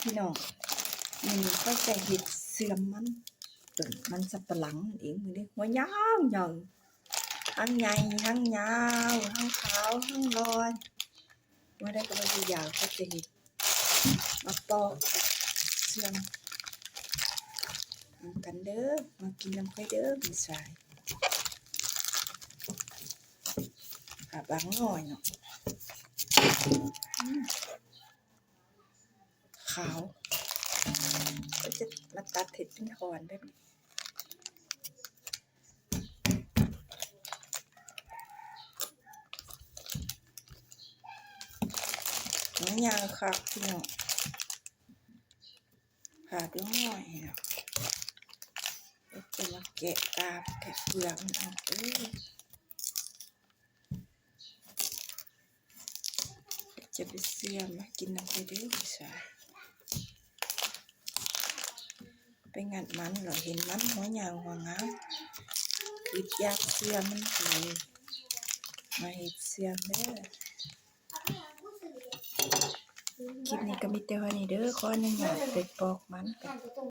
พี่น้องนี่ก็จะเห็ดเสื่อมมันสับปะหลังเองมือนี้หัวยาวใหญ่ทั้งใหญ่ทั้งยาวทั้งขาวทั้งลอยว่าได้ก็มาดูยาวก็จะเห็ดมาปอกเสื่อมกันเด้อมากินน้ำไข่เด้อพี่สายบางหน่อยเนาะขาวก็จะมาตัดเห็ดเป็นทอนแบบนี้เนื้อยาวค่ะพี่น้องผ่าด้วยหน่อยเนาะจะมาแกะกาบแกะเปลือกมันเอาจะไปเสื่อมมากินน้ำไปเด้อใช่ไปงัดมันเหรอเห็นมันหัวยาวหัวงามคิดอยากเสื่อมมันเลยมาเห็ดเสื่อมเด้อคลิปนี้ก็มีแต่วันนี้เด้อขออนุญาตไปปอกมันกัน